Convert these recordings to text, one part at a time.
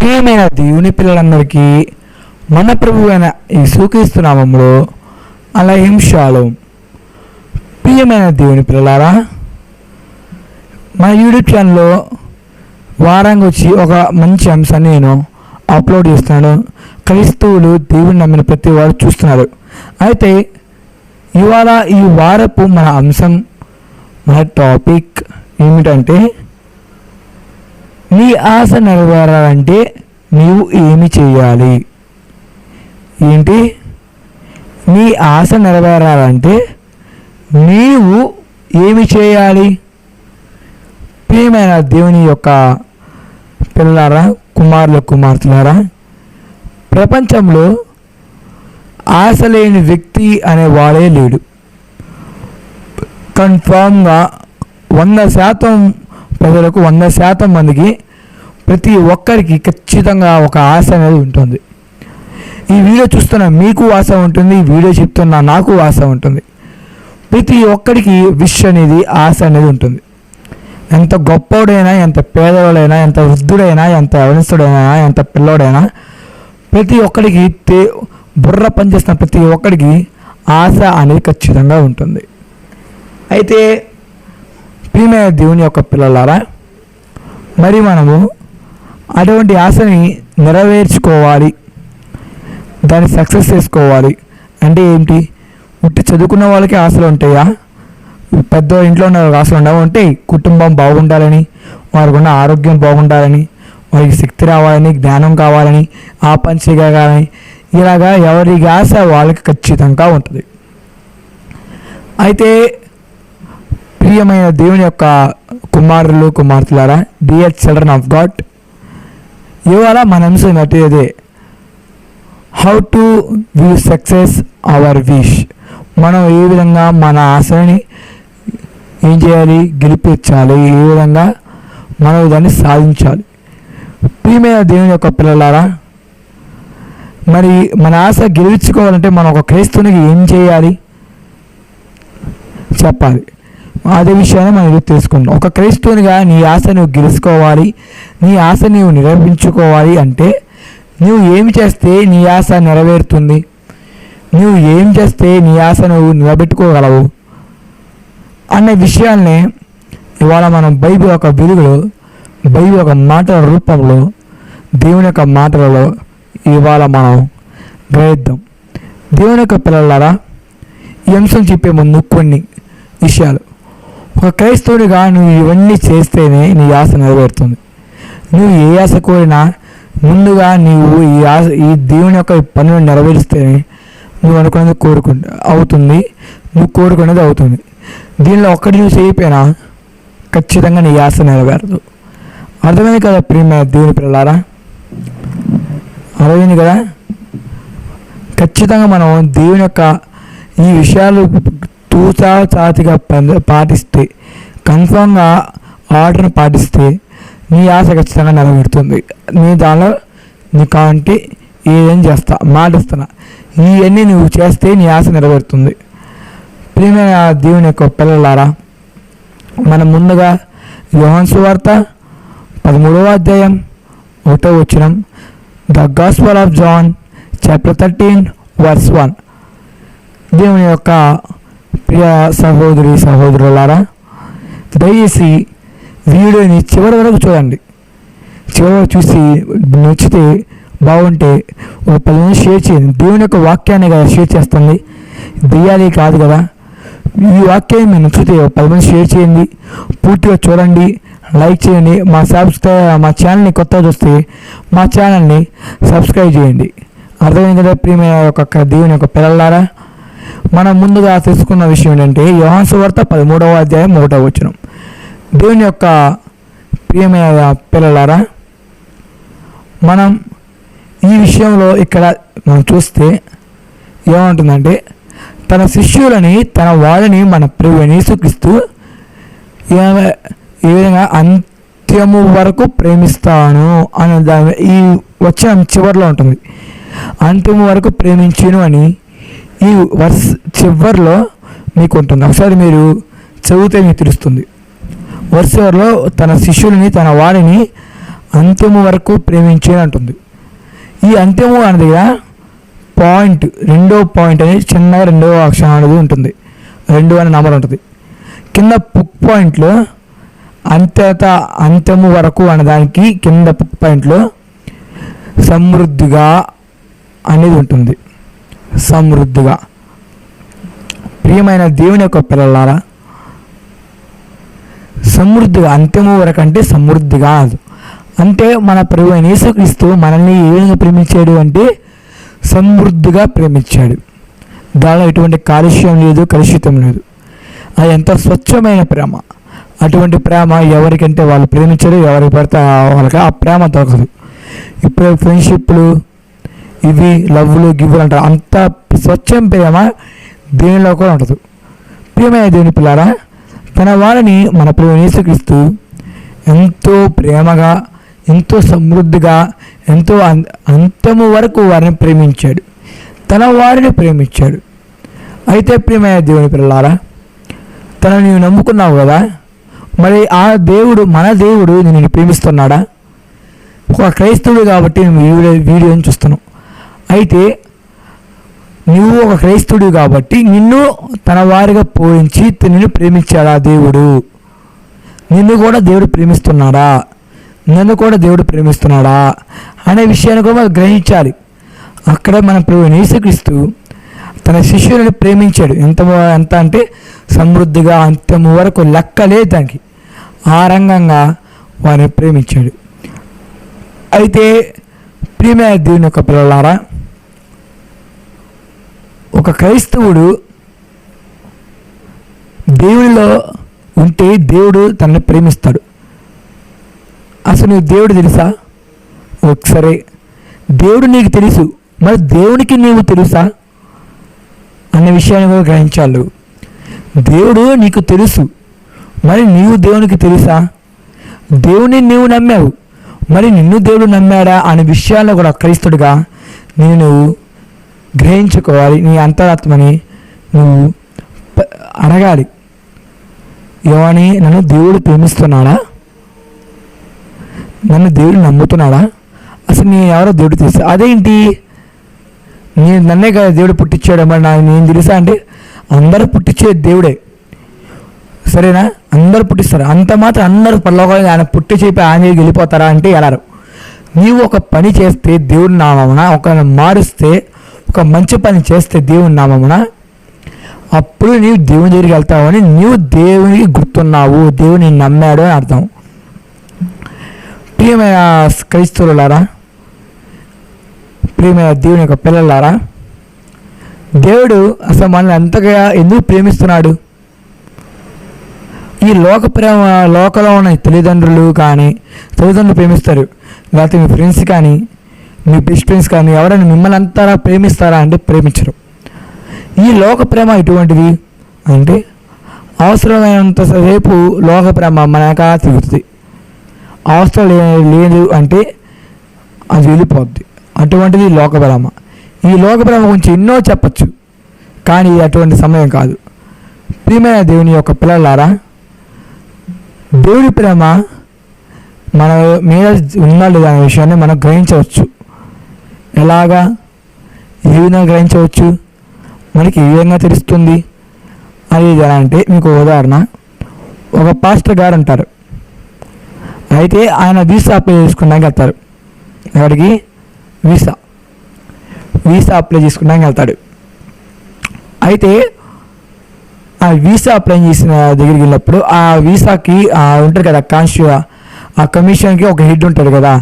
ప్రియమైన దేవుని పిల్లలందరికీ మన ప్రభువైన యేసుక్రీస్తు నామములో అలైహిం షాలోమ్. ప్రియమైన దేవుని పిల్లలారా, మన యూట్యూబ్ ఛానల్లో వారానికి వచ్చి ఒక మంచి అంశాన్ని నేను అప్లోడ్ చేస్తున్నాను. క్రైస్తవులు దేవుని నమ్మిన ప్రతి వారు చూస్తున్నారు. అయితే ఇవాళ ఈ వారపు మన అంశం, మన టాపిక్ ఏమిటంటే, నీ ఆశ నెరవేరాలంటే నీవు ఏమి చేయాలి? ఏంటి? నీ ఆశ నెరవేరాలంటే నీవు ఏమి చేయాలి? ప్రియమైన దేవుని యొక్క పిల్లలారా, కుమారుల కుమార్తెలారా, ప్రపంచంలో ఆశ లేని వ్యక్తి అనేవాడే లేడు. కన్ఫామ్గా 100% ప్రజలకు 100% మందికి ప్రతి ఒక్కరికి ఖచ్చితంగా ఒక ఆశ అనేది ఉంటుంది. ఈ వీడియో చూస్తున్న మీకు ఆశ ఉంటుంది, ఈ వీడియో చెప్తున్న నాకు ఆశ ఉంటుంది. ప్రతి ఒక్కరికి విష్ అనేది, ఆశ అనేది ఉంటుంది. ఎంత గొప్పవాడైనా, ఎంత పేదవాడైనా, ఎంత వృద్ధుడైనా, ఎంత అవనస్తుడైనా, ఎంత పిల్లోడైనా, ప్రతి ఒక్కడికి బుర్ర పనిచేస్తున్న ప్రతి ఒక్కడికి ఆశ అనేది ఖచ్చితంగా ఉంటుంది. అయితే ప్రియమైన దేవుని యొక్క పిల్లలారా, మరి మనము అటువంటి ఆశని నెరవేర్చుకోవాలి, దాన్ని సక్సెస్ చేసుకోవాలి అంటే ఏంటి? ఉట్టి చదువుకున్న వాళ్ళకి ఆశలు ఉంటాయా? పెద్ద ఇంట్లో ఉన్న ఆశలు ఉండవు. ఉంటాయి. కుటుంబం బాగుండాలని, వారికి ఉన్న ఆరోగ్యం బాగుండాలని, వారికి శక్తి రావాలని, జ్ఞానం కావాలని, ఆ పని చేయగలగాలని, ఇలాగా ఎవరి ఆశ వాళ్ళకి ఖచ్చితంగా ఉంటుంది. అయితే ప్రియమైన దేవుని యొక్క కుమారులు కుమార్తెలారా, డియర్ చిల్డ్రన్ ఆఫ్ గాడ్, ఇవాళ మన అంశం అదే, how to view success our wish. మనం ఏ విధంగా మన ఆశని ఏం చేయాలి? గెలిపించాలి. ఏ విధంగా మనం దాన్ని సాధించాలి? ప్రియమైన దేవుని యొక్క పిల్లలారా, మరి మన ఆశ గెలిపించుకోవాలంటే మనం ఒక క్రైస్తవునికి ఏం చేయాలి చెప్పాలి. అదే విషయాన్ని మనం ఇది తెలుసుకుందాం. ఒక క్రైస్తవునిగా నీ ఆశ నువ్వు గెలుచుకోవాలి, నీ ఆశ నీవు నెరవేర్చుకోవాలి అంటే నువ్వు ఏమి చేస్తే నీ ఆశ నెరవేరుతుంది? నువ్వు ఏం చేస్తే నీ ఆశ నువ్వు నిలబెట్టుకోగలవు అనే విషయాల్ని ఇవాళ మనం బైబిల్ యొక్క వెలుగులో, బైబిల్ యొక్క మాటల రూపంలో, దేవుని యొక్క మాటలలో ఇవాళ మనం గ్రహిద్దాం. దేవుని యొక్క పిల్లలారా, ఈ అంశం చెప్పే ముందు కొన్ని విషయాలు. ఒక క్రైస్తవుడిగా నువ్వు ఇవన్నీ చేస్తేనే నీ ఆశ నెరవేరుతుంది. నువ్వు ఏ ఆశ కోరినా ముందుగా నీవు ఈ దేవుని యొక్క పనులను నెరవేరిస్తేనే నువ్వు అనుకున్నది అవుతుంది, నువ్వు కోరుకునేది అవుతుంది. దీనిలో ఒక్కటి నువ్వు చేయకపోయినా ఖచ్చితంగా నీ ఆశ నెరవేరదు. అర్థమైంది కదా ప్రియమైన దేవుని పిల్లలారా? అర్థమైంది కదా? ఖచ్చితంగా మనం దేవుని యొక్క ఈ విషయాలు తూచాచాతిగా పాటిస్తే, కన్ఫామ్గా ఆర్డర్ని పాటిస్తే నీ ఆశ ఖచ్చితంగా నెరవేరుతుంది. నీ దానిలో నీ కాంటి ఏం చేస్తా మాటిస్తున్నా, ఇవన్నీ నువ్వు చేస్తే నీ ఆశ నెరవేరుతుంది. ప్రియమైన దేవుని యొక్క పిల్లలారా, మనం ముందుగా యోహాను సువార్త 13వ అధ్యాయం 1వ వచనం, the gospel of John chapter 13 verse 1. దేవుని యొక్క ప్రియ సహోదరి సహోదరులారా, దయచేసి వీడియోని చివరి వరకు చూడండి. చివరి వరకు చూసి నచ్చితే బాగుంటే ఒక 10 మంది షేర్ చేయండి. దేవుని యొక్క వాక్యాన్ని కదా షేర్ చేస్తుంది, దెయ్యాలి కాదు కదా. ఈ వాక్యాన్ని మీరు నచ్చితే 10 మంది షేర్ చేయండి, పూర్తిగా చూడండి, లైక్ చేయండి. మా ఛానల్ని కొత్తగా చూస్తే మా ఛానల్ని సబ్స్క్రైబ్ చేయండి. అర్థమైంది కదా ప్రియమైన యొక్క దేవుని యొక్క పిల్లలారా? మనం ముందుగా తెలుసుకున్న విషయం ఏంటంటే, యోహాను సువార్త 13వ అధ్యాయం 1వ వచనం. దేవుని యొక్క ప్రియమైన పిల్లలారా, మనం ఈ విషయంలో ఇక్కడ మనం చూస్తే ఏమంటుందంటే, తన శిష్యులని, తన వాళ్ళని మన ప్రభువైన యేసుక్రీస్తు ఈ విధంగా అంత్యము వరకు ప్రేమిస్తాను అనే దాని ఈ వచనం చివరిలో ఉంటుంది. అంత్యము వరకు ప్రేమించును అని ఈ వర్స్ చివరిలో మీకు ఉంటుంది. ఒకసారి మీరు చదివితే మీకు తెలుస్తుంది. వర్స్ చివరిలో తన శిష్యులని, తన వారిని అంత్యము వరకు ప్రేమించే అంటుంది. ఈ అంత్యము అనేది పాయింట్, రెండో పాయింట్ అనేది చిన్న రెండో అక్షరం అనేది ఉంటుంది, 2 అనే నంబర్ ఉంటుంది. కింద పుక్ పాయింట్లో అంత్యము వరకు అనేదానికి కింద పుక్ పాయింట్లో సమృద్ధిగా అనేది ఉంటుంది. సమృద్ధిగా. ప్రియమైన దేవుని యొక్క పిల్లలారా, సమృద్ధిగా, అంత్యము వరకు అంటే సమృద్ధిగా. అంటే మన ప్రభు అయిన యేసుక్రీస్తు మనల్ని ఏ విధంగా ప్రేమించాడు అంటే సమృద్ధిగా ప్రేమించాడు. దానిలో ఎటువంటి కాలుష్యం లేదు, కలుషితం లేదు. అది ఎంతో స్వచ్ఛమైన ప్రేమ. అటువంటి ప్రేమ ఎవరికంటే వాళ్ళు ప్రేమించరు, ఎవరికి పడితే వాళ్ళకి ఆ ప్రేమ దొరకదు. ఇప్పుడు ఫ్రెండ్షిప్లు ఇవి లవ్లు గివ్వులు అంటారు, అంత స్వచ్ఛం ప్రేమ దేవునిలో కూడా ఉండదు. ప్రియమైన దేవుని పిల్లారా, తన వారిని మన ప్రేమ యేసుక్రీస్తు ఎంతో ప్రేమగా, ఎంతో సమృద్ధిగా, ఎంతో అంతము వరకు వారిని ప్రేమించాడు, తన వారిని ప్రేమించాడు. అయితే ప్రియమైన దేవుని పిల్లారా, తనను నీవు నమ్ముకున్నావు కదా, మరి ఆ దేవుడు, మన దేవుడు నిన్ను ప్రేమిస్తున్నాడా? ఒక క్రైస్తవుడు కాబట్టి నువ్వు వీడియోని చూస్తున్నావు. అయితే నువ్వు ఒక క్రైస్తవుడు కాబట్టి నిన్ను తన వారిగా పోయించి నిన్ను ప్రేమించాడా దేవుడు? నిన్ను కూడా దేవుడు ప్రేమిస్తున్నాడా? నన్ను కూడా దేవుడు ప్రేమిస్తున్నాడా అనే విషయాన్ని కూడా మనం గ్రహించాలి. అక్కడ మన ప్రభువు యేసుక్రీస్తు తన శిష్యులను ప్రేమించాడు. ఎంత అంటే సమృద్ధిగా, అంత్యము వరకు లెక్కలేదు దానికి. ఆ రంగంగా వారిని ప్రేమించాడు. అయితే ప్రియమైన దేవుని యొక్క పిల్లలారా, ఒక క్రైస్తవుడు దేవునిలో ఉంటే దేవుడు తనని ప్రేమిస్తాడు. అసలు నీకు దేవుడు తెలుసా? ఒకసారి దేవుడు నీకు తెలుసు, మరి దేవునికి నీవు తెలుసా అనే విషయాన్ని కూడా గ్రహించాలి. దేవుడు నీకు తెలుసు, మరి నీవు దేవునికి తెలుసా? దేవుని నీవు నమ్మావు, మరి నిన్ను దేవుడు నమ్మాడా అనే విషయాల్లో కూడా క్రైస్తవుడిగా నేను గ్రహించుకోవాలి. నీ అంతరాత్మని నువ్వు అడగాలి, ఏమని? నన్ను దేవుడు ప్రేమిస్తున్నాడా? నన్ను దేవుడు నమ్ముతున్నాడా? అసలు నేను ఎవరో దేవుడు తెలుసా? అదేంటి, నేను నన్నే కదా దేవుడు పుట్టించాడు, మరి నేను తెలుసా అంటే అందరూ పుట్టించే దేవుడే, సరేనా? అందరూ పుట్టిస్తారు, అంత మాత్రం అందరూ పరలోకానికి ఆయన పుట్టి చెప్పి ఆయన వెళ్ళిపోతారా అంటే వెళ్ళరు. నీవు ఒక పని చేస్తే దేవుడి నామమున, ఒక మారుస్తే, ఒక మంచి పని చేస్తే దేవుని నామమున, అప్పుడు నీవు దేవుని దగ్గరికి వెళ్తావని నీవు దేవునికి గుర్తున్నావు, దేవుని నమ్మాడు అని అర్థం. ప్రియమైన క్రైస్తవులారా, ప్రియమైన దేవుని యొక్క పిల్లలారా, దేవుడు అసలు మనల్ని అంతగా ఎందుకు ప్రేమిస్తున్నాడు? ఈ లోకంలో ఉన్న తల్లిదండ్రులు ప్రేమిస్తారు, లేకపోతే మీ ఫ్రెండ్స్ కానీ, మీ బెస్ట్ ఫ్రెండ్స్ కానీ ఎవరైనా మిమ్మల్ని అంతగా ప్రేమిస్తారా అంటే ప్రేమించరు. ఈ లోక ప్రేమ ఎటువంటిది అంటే అవసరమైనంతసేపు లోక ప్రేమ మనక తిరుగుతుంది, అవసరం లేదు అంటే అది వెళ్ళిపోద్ది. అటువంటిది లోక ప్రేమ. ఈ లోక ప్రేమ గురించి ఎన్నో చెప్పచ్చు, కానీ అటువంటి సమయం కాదు. ప్రియమైన దేవుని యొక్క పిల్లలారా, దేవుడి ప్రేమ మన మీద ఉందా లేదా అనే విషయాన్ని మనం గ్రహించవచ్చు. ఎలాగా, ఏ విధంగా గ్రహించవచ్చు, మనకి ఏ విధంగా తెలుస్తుంది అది ఎలా అంటే, మీకు ఉదాహరణ, ఒక పాస్టర్ గారు అంటారు. అయితే ఆయన వీసా అప్లై చేసుకున్నాక వెళ్తారు. ఎవరికి? వీసా అప్లై చేసుకున్నాక వెళ్తాడు. అయితే ఆ వీసా అప్లై చేసిన దగ్గరికి వెళ్ళినప్పుడు ఆ వీసాకి ఉంటారు కదా ఆ కమిషన్కి ఒక హెడ్ ఉంటాడు కదా.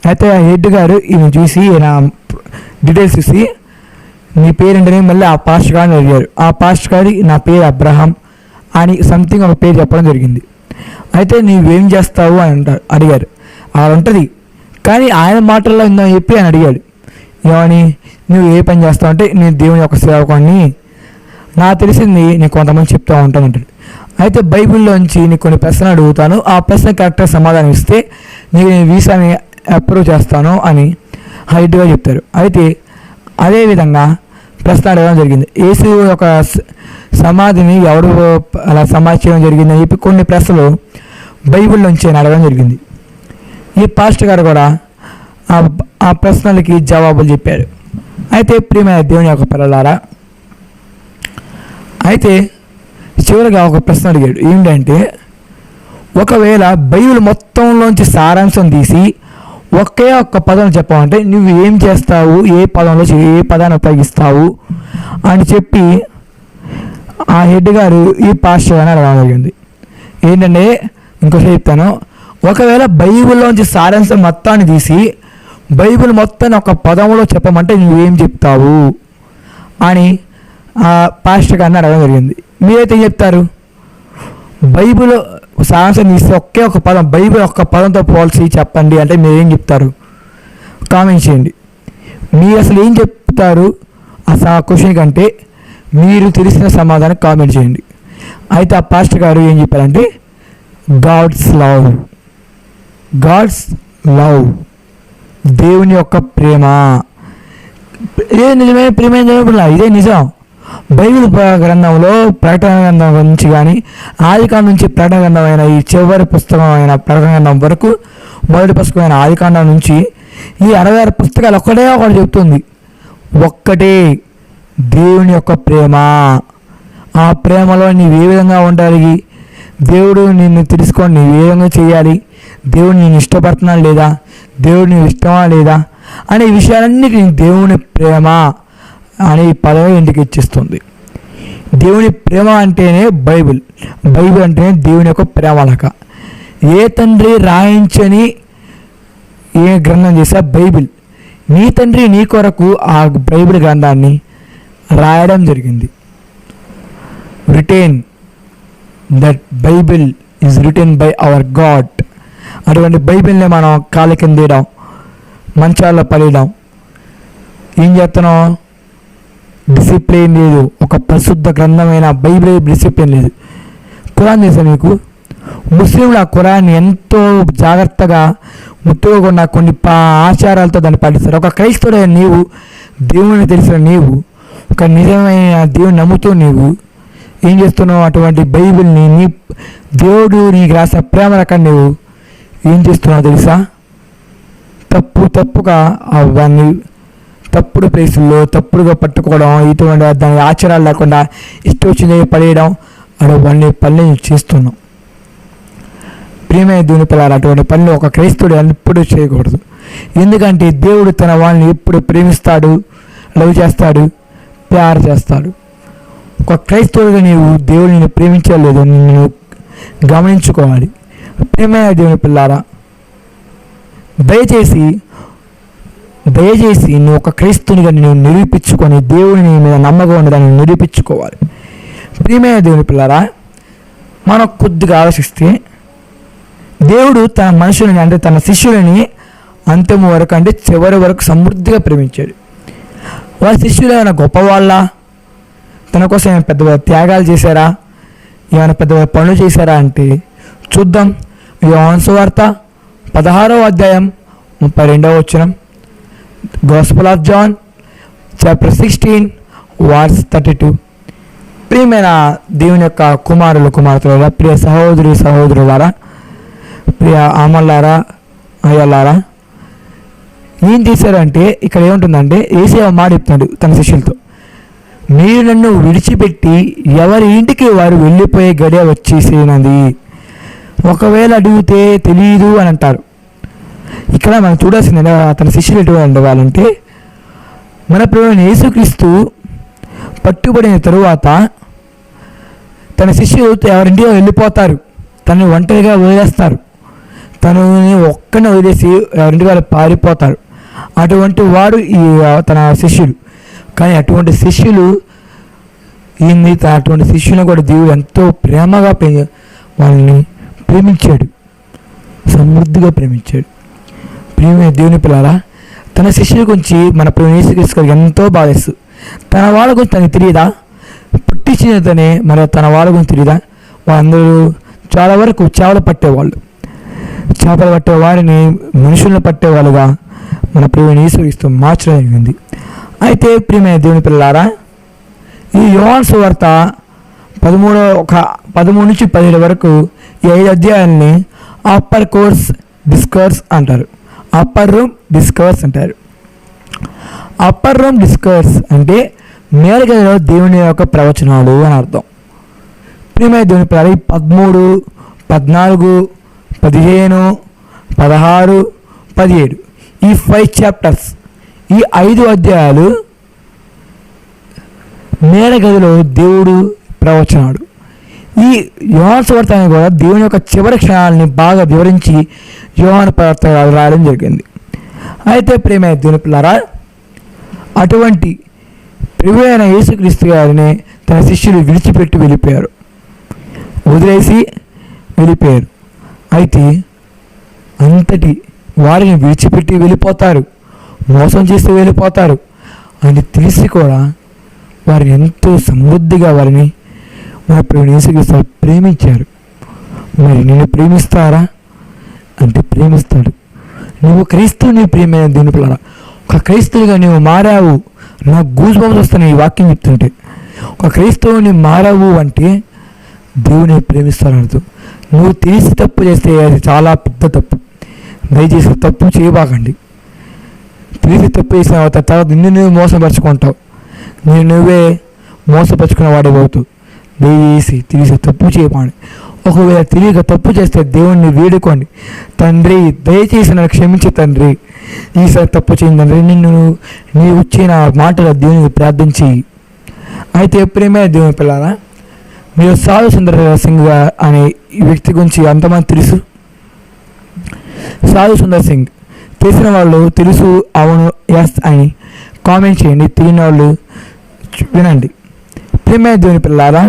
అయితే ఆ హెడ్ గారు ఈయన చూసి, ఈయన డీటెయిల్స్ చూసి, నీ పేరేంటని మళ్ళీ ఆ పాస్టర్ గారిని అడిగారు. ఆ పాస్టర్ గారి నా పేరు అబ్రహాం అని సంథింగ్ ఒక పేరు చెప్పడం జరిగింది. అయితే నువ్వేం చేస్తావు అని అడిగారు. అలా ఉంటుంది, కానీ ఆయన మాటల్లో ఇందో చెప్పి అని అడిగాడు. ఏమని? నువ్వు ఏ పని చేస్తావు అంటే, నేను దేవుని యొక్క సేవకుడిని, నాకు తెలిసింది నీకు కొంతమంది చెప్తూ ఉంటాను అంటాడు. అయితే బైబిల్లోంచి నీకు కొన్ని ప్రశ్నలు అడుగుతాను, ఆ ప్రశ్న కరెక్ట్గా సమాధానం ఇస్తే నీకు నేను వీసాని అప్రూవ్ చేస్తాను అని హైట్గా చెప్తారు. అయితే అదేవిధంగా ప్రశ్న అడగడం జరిగింది. యేసు యొక్క సమాధిని ఎవరు అలా సమాధి చేయడం జరిగిందని చెప్పి కొన్ని ప్రశ్నలు బైబిల్లోంచి అడగడం జరిగింది. ఈ పాస్టర్ గారు కూడా ఆ ప్రశ్నలకి జవాబులు చెప్పారు. అయితే ప్రియమైన దేవుని యొక్క పిల్లలారా, అయితే చివరిగా ఒక ప్రశ్న అడిగాడు. ఏంటంటే, ఒకవేళ బైబిల్ మొత్తంలోంచి సారాంశం తీసి ఒకే ఒక్క పదం చెప్పావంటే నువ్వు ఏం చేస్తావు, ఏ పదాన్ని ఉపయోగిస్తావు అని చెప్పి ఆ హెడ్ గారు ఈ పాస్టర్ గారిని అడగడం జరిగింది. ఏంటంటే, ఇంకోసారి చెప్తాను, ఒకవేళ బైబిల్లోంచి సారాంశం మొత్తాన్ని తీసి బైబిల్ మొత్తాన్ని ఒక పదంలో చెప్పమంటే నువ్వేం చెప్తావు అని ఆ పాస్టర్ గారిని అడగడం జరిగింది. మీరైతే చెప్తారు? బైబిల్ సారాంశం తీస్తే ఒకే ఒక పదం, బైబిల్ ఒక్క పదంతో పోల్చి చెప్పండి అంటే మీరేం చెప్తారు? కామెంట్ చేయండి. మీరు అసలు ఏం చెప్తారు ఆ క్వశ్చన్ కంటే మీరు తెలిసిన సమాధానం కామెంట్ చేయండి. అయితే ఆ పాస్టర్ గారు ఏం చెప్పారంటే, గాడ్స్ లవ్, దేవుని యొక్క ప్రేమ. ఇదే నిజమైన ప్రేమ ఇదే నిజం. బైబిల్ గ్రంథంలో ప్రకటన గ్రంథం నుంచి కానీ ఆదికాండం నుంచి ప్రకటన గ్రంథం అయిన ఈ చివరి పుస్తకం అయిన ప్రకటన గ్రంథం వరకు మొదటి పుస్తకమైన ఆదికాండం నుంచి ఈ 66 పుస్తకాలు ఒకటే చెప్తుంది, ఒక్కటే దేవుని యొక్క ప్రేమ. ఆ ప్రేమలో నీవు ఏ విధంగా ఉండాలి, దేవుడు నిన్ను తెలుసుకొని నీవు ఏ విధంగా చేయాలి, దేవుడు నేను ఇష్టపడుతున్నాను లేదా, దేవుడు నీవు ఇష్టమా లేదా అనే విషయాలన్నిటినీ దేవుని ప్రేమ అనే పదవి ఇంటికి ఇచ్చిస్తుంది. దేవుని ప్రేమ అంటేనే బైబిల్ అంటేనే దేవుని యొక్క ప్రేమ లెక్క. ఏ తండ్రి రాయించని ఏ గ్రంథం చేసా బైబిల్, నీ తండ్రి నీ కొరకు ఆ బైబిల్ గ్రంథాన్ని రాయడం జరిగింది. Retain that Bible is retain by our God. అటువంటి బైబిల్ని మనం కాళ్ళ కింద వేయడం, మంచాల్లో పడేయడం, ఏం చేస్తున్నాం? డిసిప్లిన్ లేదు. ఒక పరిశుద్ధ గ్రంథమైన బైబిల్ డిసిప్లిన్ లేదు. ఖురాన్ తెలుసా మీకు? ముస్లింలు ఆ ఖురాన్ని ఎంతో జాగ్రత్తగా ముట్టుకోకుండా కొన్ని ఆచారాలతో దాన్ని పాటిస్తారు. ఒక క్రైస్తవుడైన నీవు, దేవుని తెలిసిన నీవు, ఒక నిజమైన దేవుని నమ్ముతూ నీవు ఏం చేస్తున్నావు? అటువంటి బైబిల్ని నీ దేవుడు నీకు రాసిన ప్రేమ రకం నీవు ఏం చేస్తున్నావు తెలుసా? తప్పుగా అవన్నీ తప్పుడు ప్లేసుల్లో తప్పుడుగా పట్టుకోవడం, ఇటువంటి దాని ఆచారాలు లేకుండా ఇష్టం వచ్చింది పడేయడం, అటువంటి పనులు చేస్తున్నాం. ప్రియమైన దేవుని పిల్లలు, అటువంటి పనులు ఒక క్రైస్తవుడు ఎప్పుడు చేయకూడదు. ఎందుకంటే దేవుడు తన వాళ్ళని ఎప్పుడు ప్రేమిస్తాడు, లవ్ చేస్తాడు, ప్యార్ చేస్తాడు. ఒక క్రైస్తవుడిగా నీవు దేవుడిని ప్రేమించలేదు, నిన్ను గమనించుకోవాలి. ప్రియమైన దేవుని పిల్లారా, దయచేసి నువ్వు ఒక క్రైస్తవునిగా నువ్వు నిరూపించుకొని దేవుని మీద నమ్మకం ఉండదాన్ని నిరూపించుకోవాలి. ప్రియమైన దేవుని పిల్లారా, మనం కొద్దిగా ఆలోచిస్తే దేవుడు తన మనుషులని అంటే తన శిష్యులని అంతిమ వరకు అంటే చివరి వరకు సమృద్ధిగా ప్రేమించాడు. వాళ్ళ శిష్యులు ఏమైనా గొప్పవాళ్ళ, తన కోసం ఏమైనా పెద్ద త్యాగాలు చేశారా, ఏమైనా పెద్ద పనులు చేశారా అంటే చూద్దాం. యోహాను సువార్త 16వ అధ్యాయం 32వ వచనం, gospel of John chapter 16 verse 32. ప్రియమైన దేవుని యొక్క కుమార్తెలారా, ప్రియ సహోదరులారా, ప్రియ అమ్మలారా, అయ్యలారా, ఏం చేశారంటే ఇక్కడ ఏముంటుందంటే యేసయ్య మాట చెప్తున్నాడు తన శిష్యులతో, మీరు నన్ను విడిచిపెట్టి ఎవరి ఇంటికి వారు వెళ్ళిపోయే గడియ వచ్చేసినది. ఒకవేళ అడిగితే తెలియదు అని అంటారు. ఇక్కడ మనం చూడాల్సింది తన శిష్యులు ఎటువంటి వాళ్ళంటే, మన ప్రభువైన యేసుక్రీస్తు పట్టుబడిన తరువాత తన శిష్యులు ఎవరింటికి వెళ్ళిపోతారు, తనని ఒంటరిగా వదిలేస్తారు, తనని ఒక్కనే వదిలేసి ఎవరింటి వాళ్ళు పారిపోతారు. అటువంటి వాడు తన శిష్యులు. కానీ అటువంటి శిష్యులు అటువంటి శిష్యుని కూడా దేవుడు ఎంతో ప్రేమగా వాళ్ళని ప్రేమించాడు, సమృద్ధిగా ప్రేమించాడు. ప్రియమైన దేవుని పిల్లారా, తన శిష్యుల గురించి మన ప్రభువైన యేసుక్రీస్తు ఎంతో బాధేస్తూ, తన వాళ్ళ గురించి తనకి తెలియదా? పుట్టించినతనే మరి తన వాళ్ళ గురించి తెలియదా? వాళ్ళందరూ చాలా వరకు చేపలు పట్టేవాళ్ళు, చేపలు పట్టే వారిని మనుషులను పట్టేవాళ్ళుగా మన ప్రభువైన యేసుక్రీస్తు మార్చడం జరిగింది. అయితే ప్రియమైన దేవుని పిల్లారా, ఈ యోహాను సువార్త 13 నుంచి 17 వరకు ఈ 5 అధ్యాయాలని అప్పర్ కోర్స్ డిస్కోర్స్ అంటారు, అప్పర్ రూమ్ డిస్కోర్స్ అంటారు. అప్పర్ రూమ్ డిస్కోర్స్ అంటే మేలుగదిలో దేవుని యొక్క ప్రవచనాలు అని అర్థం. ప్రియమైన దేవుని పిల్లలు, 13, 14, 15, 16, 17 ఈ 5 చాప్టర్స్, ఈ 5 అధ్యాయాలు మేలుగదిలో దేవుడు ప్రవచనాడు. ఈ యోహాను సువార్త కూడా దేవుని యొక్క చివరి క్షణాలని బాగా వివరించి యోహాను ప్రవక్త రాయడం జరిగింది. అయితే ప్రియమైన దేవుని పిల్లరా, అటువంటి ప్రభువైన యేసుక్రీస్తు గారిని తన శిష్యులు విడిచిపెట్టి వెళ్ళిపోయారు, వదిలేసి వెళ్ళిపోయారు. అయితే అంతటి వారిని విడిచిపెట్టి వెళ్ళిపోతారు, మోసం చేసి వెళ్ళిపోతారు అని తెలిసి కూడా వారిని ఎంతో సమృద్ధిగా వారిని మన ప్రభువైన యేసుక్రీస్తు ప్రేమించారు. మరి నిన్ను ప్రేమిస్తారా అంటే ప్రేమిస్తాడు. నువ్వు క్రైస్తవుని ప్రియమైన దేవుని పిల్లరా, ఒక క్రైస్తవునిగా నువ్వు మారావు. నాకు గూస్ బంప్స్ వస్తున్నాయి ఈ వాక్యం చెప్తుంటే. ఒక క్రైస్తవుని మారావు అంటే దేవుని ప్రేమిస్తానర్థం. నువ్వు తెలిసి తప్పు చేస్తే అది చాలా పెద్ద తప్పు. దయచేసి తప్పు చేయబాకండి. తెలిసి తప్పు చేసిన తర్వాత నిన్ను నువ్వు మోసపరుచుకుంటావు, నువ్వే మోసపరుచుకున్న వాడే అవుతావు. దయచేసి తెలిసి తప్పు చేయబాండి. ఒకవేళ తెలియక తప్పు చేస్తే దేవుణ్ణి వేడుకోండి, తండ్రి దయచేసి నన్ను క్షమించి తండ్రి, ఈసారి తప్పు చేయండి తండ్రి, నిన్ను నీ వచ్చిన మాటలు దేవునికి ప్రార్థించి. అయితే ప్రేమ దేవుని పిల్లరా, మీరు సాధు సుందర్ సింగ్ అనే ఈ వ్యక్తి గురించి ఎంతమంది తెలుసు? సాధు సుందర్ సింగ్ తెలిసిన వాళ్ళు తెలుసు, అవును, ఎస్ అని కామెంట్ చేయండి. తెలియని వాళ్ళు వినండి. ప్రేమ దేవుని పిల్లరా,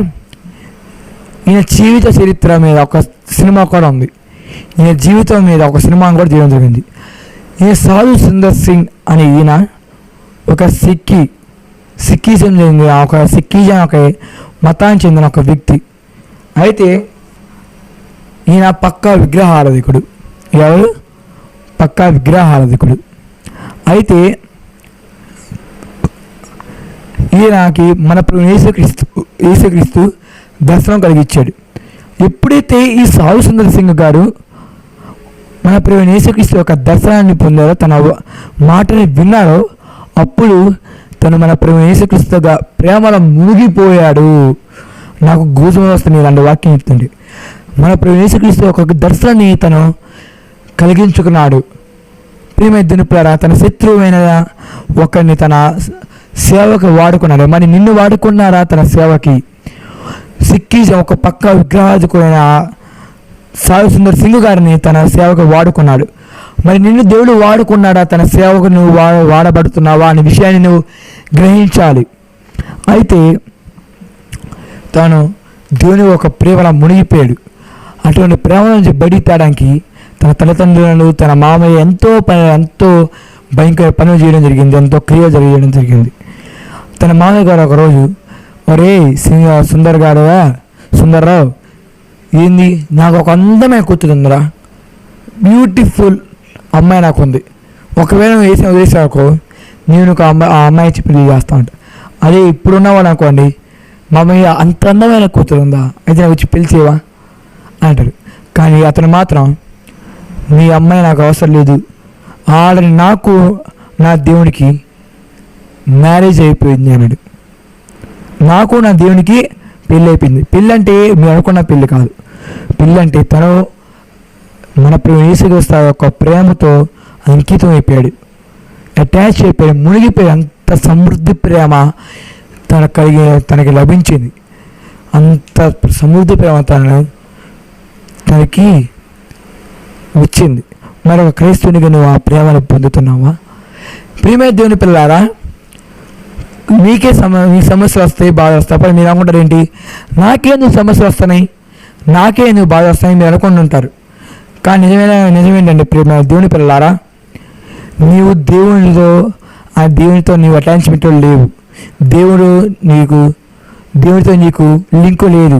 ఈయన జీవిత చరిత్ర మీద ఒక సినిమా కూడా ఉంది. ఈయన జీవితం మీద ఒక సినిమా కూడా చేయడం జరిగింది. ఈయన సాధు సుందర్ సింగ్ అనే ఈయన ఒక సిక్కిజం చెందిన ఒక మతానికి చెందిన ఒక వ్యక్తి. అయితే ఈయన పక్కా విగ్రహారాధికుడు. ఎవరు? పక్కా విగ్రహారాధికుడు. అయితే ఈయనకి మన యేసుక్రీస్తు దర్శనం కలిగించాడు. ఎప్పుడైతే ఈ సాధు సుందర్ సింగ్ గారు మన ప్రభువైన యేసుక్రీస్తు యొక్క దర్శనాన్ని పొందారో, తన మాటని విన్నారో, అప్పుడు తను మన ప్రభువైన యేసుక్రీస్తుగా ప్రేమలో మునిగిపోయాడు. నాకు గూజుమ వస్తుంది ఇలాంటి వాక్యం చెప్తుంది. మన ప్రభువైన యేసుక్రీస్తు యొక్క దర్శనాన్ని తను కలిగించుకున్నాడు. ప్రియమైన దేవుని పిల్లరా, తన శత్రువైన ఒకరిని తన సేవకు వాడుకున్నాడు. మరి నిన్ను వాడుకున్నారా తన సేవకి? సిక్కిజం ఒక పక్క విగ్రహాధికుడైన సాధు సుందర్ సింగ్ గారిని తన సేవకు వాడుకున్నాడు. మరి నిన్ను దేవుడు వాడుకున్నాడా? తన సేవకు నువ్వు వాడబడుతున్నావా అనే విషయాన్ని నువ్వు గ్రహించాలి. అయితే తాను దేవుని ఒక ప్రేమలో మునిగిపోయాడు. అటువంటి ప్రేమ నుంచి బయటికి తేడానికి తన తల్లిదండ్రులను, తన మామయ్య ఎంతో భయంకర పనులు చేయడం జరిగింది, ఎంతో క్రియ చేయడం జరిగింది. తన మామయ్య గారు ఒకరోజు, ఒరే సుందర్రావు, ఏంది, నాకు ఒక అందమైన కూతురు ఉందిరా, బ్యూటిఫుల్ అమ్మాయి నాకు ఉంది. ఒకవేళ నువ్వు వేసిన వదిలేసాకో నేను ఆ అమ్మాయి చెప్పి పెళ్లి చేస్తా ఉంటా. అదే ఇప్పుడున్నవాడు అనుకోండి, మా అమ్మాయి అంత అందమైన కూతురు ఉందా, అయితే నాకు వచ్చి పెళ్లి చేయవా అంటాడు. కానీ అతను మాత్రం, మీ అమ్మాయి నాకు అవసరం లేదు, ఆల్రెడీ నాకు నా దేవునికి మ్యారేజ్ అయిపోయింది అన్నాడు. నాకు నా దేవునికి పెళ్ళి అయిపోయింది. పెళ్ళి అంటే మీరు అనుకున్న పెళ్ళి కాదు. పెళ్ళి అంటే తను మన యేసుక్రీస్తు యొక్క ప్రేమతో అంకితం అయిపోయాడు, అటాచ్ అయిపోయాడు, మునిగిపోయాడు. అంత సమృద్ధి ప్రేమ తనకి లభించింది. అంత సమృద్ధి ప్రేమ తనకి వచ్చింది. మరి ఒక క్రైస్తవునిగా నువ్వు ఆ ప్రేమను పొందుతున్నావా? ప్రియమైన దేవుని పిల్లారా, మీకే మీ సమస్యలు వస్తాయి, బాధ వస్తాయి. అప్పుడు మీరు అనుకుంటారు, ఏంటి నాకే నువ్వు సమస్యలు వస్తున్నాయి, నాకే నువ్వు బాధ వస్తాయి మీరు అనుకుంటుంటారు. కానీ నిజమేంటండి ప్రియమైన దేవుని పిల్లారా, నీవు దేవునితో నీవు అటాచ్మెంట్ లేవు. దేవుడితో నీకు లింకు లేదు.